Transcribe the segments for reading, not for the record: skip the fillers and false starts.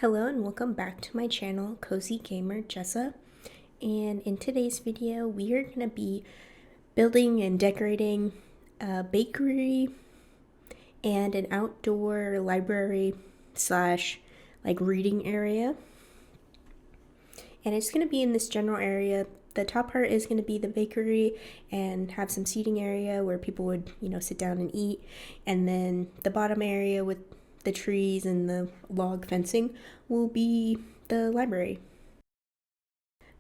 Hello and welcome back to my channel, Cozy Gamer Jessa. And in today's video, we are going to be building and decorating a bakery and an outdoor library slash like reading area. And it's going to be in this general area. The top part is going to be the bakery and have some seating area where people would, sit down and eat. And then the bottom area with the trees and the log fencing will be the library.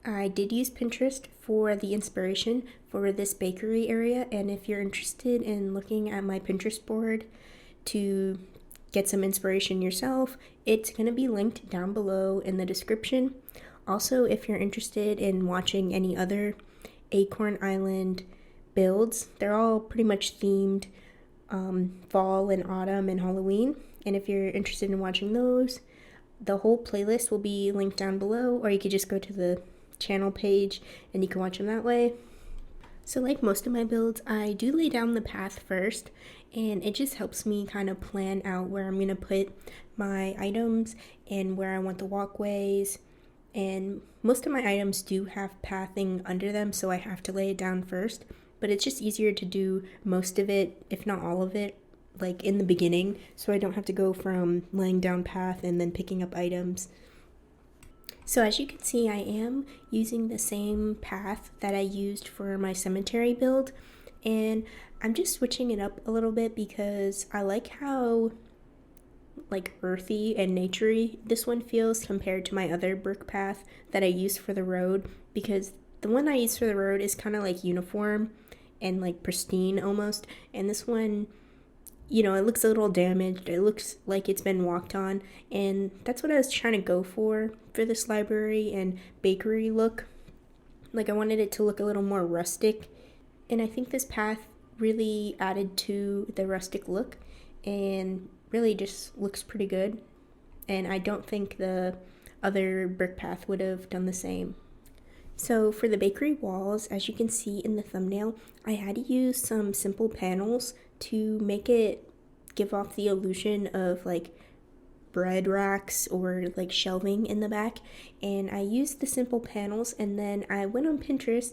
I did use Pinterest for the inspiration for this bakery area, and if you're interested in looking at my Pinterest board to get some inspiration yourself, it's going to be linked down below in the description. Also, if you're interested in watching any other Acorn Island builds, they're all pretty much themed fall and autumn and Halloween. And if you're interested in watching those, the whole playlist will be linked down below, or you could just go to the channel page and you can watch them that way. So like most of my builds, I do lay down the path first, and it just helps me kind of plan out where I'm going to put my items and where I want the walkways. And most of my items do have pathing under them, so I have to lay it down first. But it's just easier to do most of it, if not all of it, like in the beginning, so I don't have to go from laying down path and then picking up items. So as you can see, I am using the same path that I used for my cemetery build, and I'm just switching it up a little bit because I like how like earthy and naturey this one feels compared to my other brick path that I used for the road, because the one I used for the road is kind of like uniform and like pristine almost, and this one, it looks a little damaged. It looks like it's been walked on, and that's what I was trying to go for this library and bakery look. Like I wanted it to look a little more rustic, and I think this path really added to the rustic look and really just looks pretty good. And I don't think the other brick path would have done the same. So for the bakery walls, as you can see in the thumbnail, I had to use some simple panels to make it give off the illusion of like bread racks or like shelving in the back. And I used the simple panels, and then I went on Pinterest,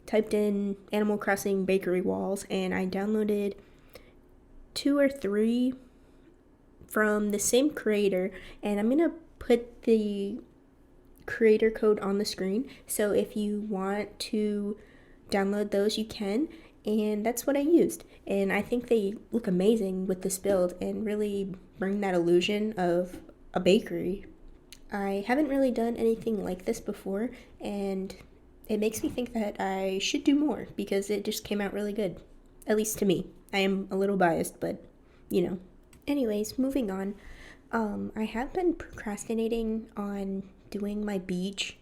typed in Animal Crossing bakery walls, and I downloaded 2 or 3 from the same creator, and I'm gonna put the creator code on the screen, so if you want to download those you can. And that's what I used, and I think they look amazing with this build and really bring that illusion of a bakery. I haven't really done anything like this before, and it makes me think that I should do more because it just came out really good, at least to me. I am a little biased, but Anyways, moving on. I have been procrastinating on doing my beach,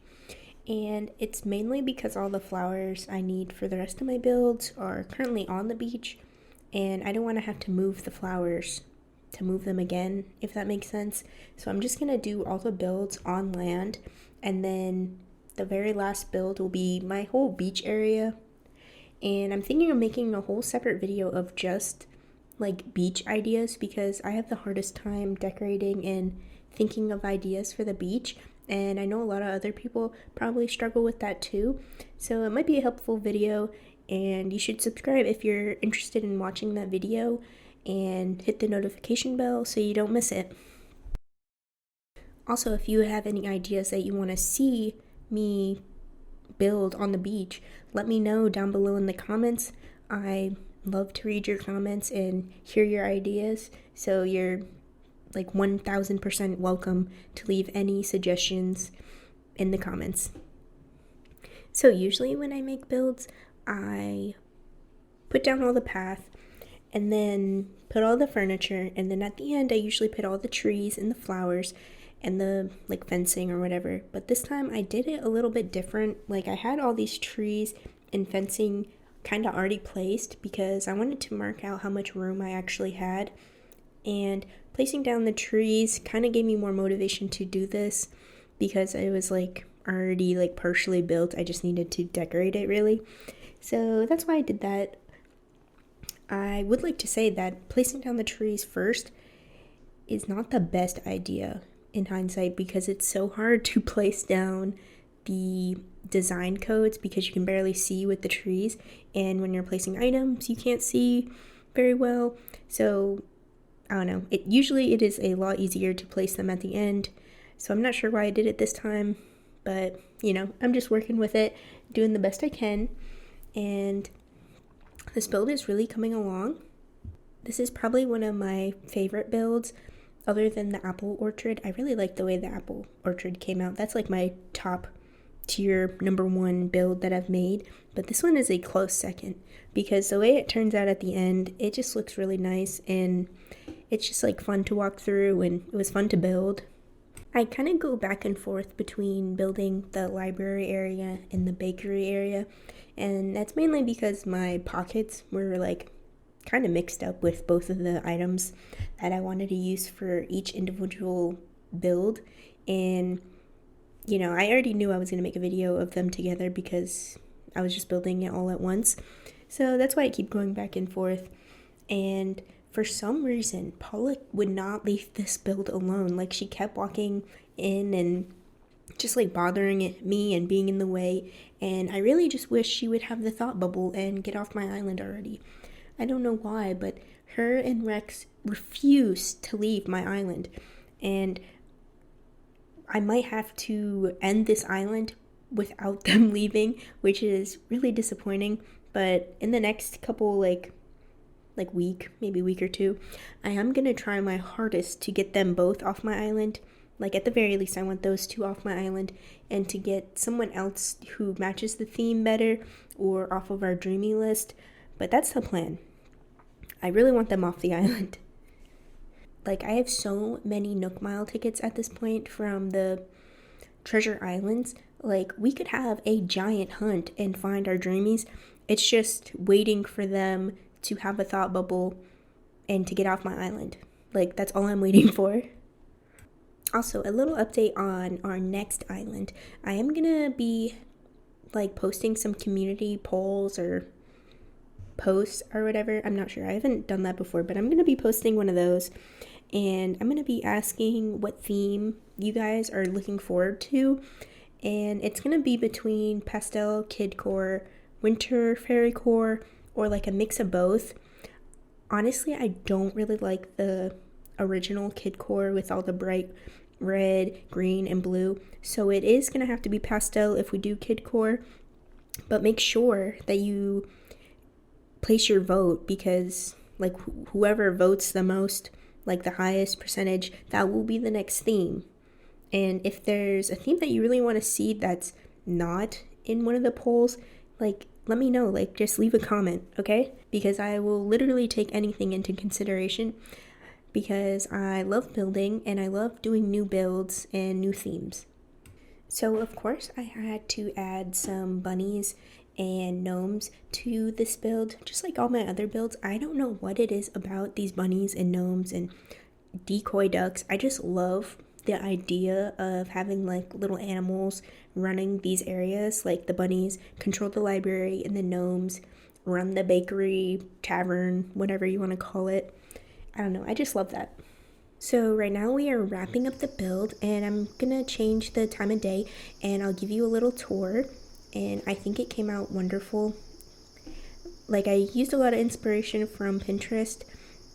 and it's mainly because all the flowers I need for the rest of my builds are currently on the beach, and I don't want to have to move the flowers to move them again, if that makes sense. So I'm just going to do all the builds on land, and then the very last build will be my whole beach area. And I'm thinking of making a whole separate video of just like beach ideas, because I have the hardest time decorating and thinking of ideas for the beach, and I know a lot of other people probably struggle with that too. So it might be a helpful video, and you should subscribe if you're interested in watching that video, and hit the notification bell so you don't miss it. Also, if you have any ideas that you want to see me build on the beach, let me know down below in the comments. I love to read your comments and hear your ideas, so you're like 1000% welcome to leave any suggestions in the comments. So usually when I make builds, I put down all the path and then put all the furniture, and then at the end I usually put all the trees and the flowers and the like fencing or whatever. But this time I did it a little bit different. Like I had all these trees and fencing kind of already placed because I wanted to mark out how much room I actually had, and placing down the trees kind of gave me more motivation to do this because it was like already like partially built. I just needed to decorate it really. So that's why I did that. I would like to say that placing down the trees first is not the best idea in hindsight because it's so hard to place down the design codes because you can barely see with the trees, and when you're placing items you can't see very well. So I don't know, usually it is a lot easier to place them at the end, so I'm not sure why I did it this time, but I'm just working with it, doing the best I can, and this build is really coming along. This is probably one of my favorite builds other than the apple orchard. I really like the way the apple orchard came out. That's like my top tier number one build that I've made, but this one is a close second because the way it turns out at the end, it just looks really nice, and it's just like fun to walk through, and it was fun to build. I kind of go back and forth between building the library area and the bakery area, and that's mainly because my pockets were like kind of mixed up with both of the items that I wanted to use for each individual build. And I already knew I was going to make a video of them together because I was just building it all at once, so that's why I keep going back and forth. And for some reason Paula would not leave this build alone. Like, she kept walking in and just like bothering me and being in the way, and I really just wish she would have the thought bubble and get off my island already. I don't know why, but her and Rex refuse to leave my island, and I might have to end this island without them leaving, which is really disappointing. But in the next couple like week, maybe week or two, I am gonna try my hardest to get them both off my island. Like, at the very least, I want those two off my island, and to get someone else who matches the theme better or off of our dreamy list. But that's the plan. I really want them off the island. Like, I have so many Nook Mile tickets at this point from the Treasure Islands. Like, we could have a giant hunt and find our dreamies. It's just waiting for them to have a thought bubble and to get off my island. Like, that's all I'm waiting for. Also, a little update on our next island. I am gonna be like posting some community polls or posts or whatever. I'm not sure. I haven't done that before, but I'm gonna be posting one of those, and I'm gonna be asking what theme you guys are looking forward to, and it's gonna be between pastel kidcore, winter fairycore, or like a mix of both. Honestly, I don't really like the original kidcore with all the bright red, green, and blue, so it is gonna have to be pastel if we do kidcore. But make sure that you place your vote, because like whoever votes the most, like the highest percentage, that will be the next theme. And if there's a theme that you really want to see that's not in one of the polls, like, let me know. Like, just leave a comment, okay? Because I will literally take anything into consideration, because I love building and I love doing new builds and new themes. So of course I had to add some bunnies and gnomes to this build, just like all my other builds. I don't know what it is about these bunnies and gnomes and decoy ducks. I just love the idea of having like little animals running these areas. Like, the bunnies control the library and the gnomes run the bakery, tavern, whatever you want to call it. I don't know, I just love that. So right now we are wrapping up the build, and I'm gonna change the time of day and I'll give you a little tour, and I think it came out wonderful. Like, I used a lot of inspiration from Pinterest.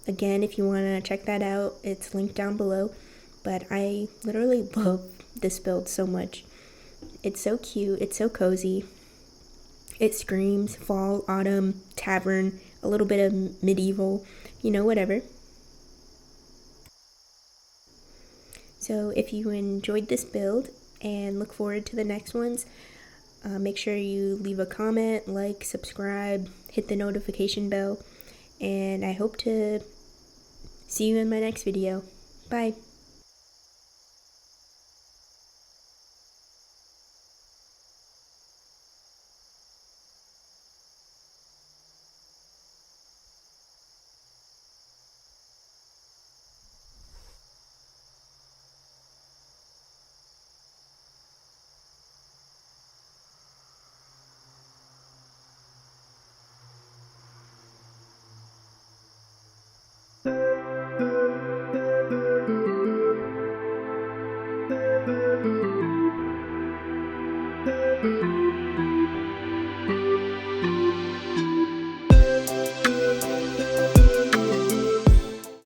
Again, if you want to check that out, it's linked down below. But I literally love this build so much. It's so cute, it's so cozy. It screams fall, autumn, tavern, a little bit of medieval, whatever. So if you enjoyed this build and look forward to the next ones, make sure you leave a comment, like, subscribe, hit the notification bell, and I hope to see you in my next video. Bye.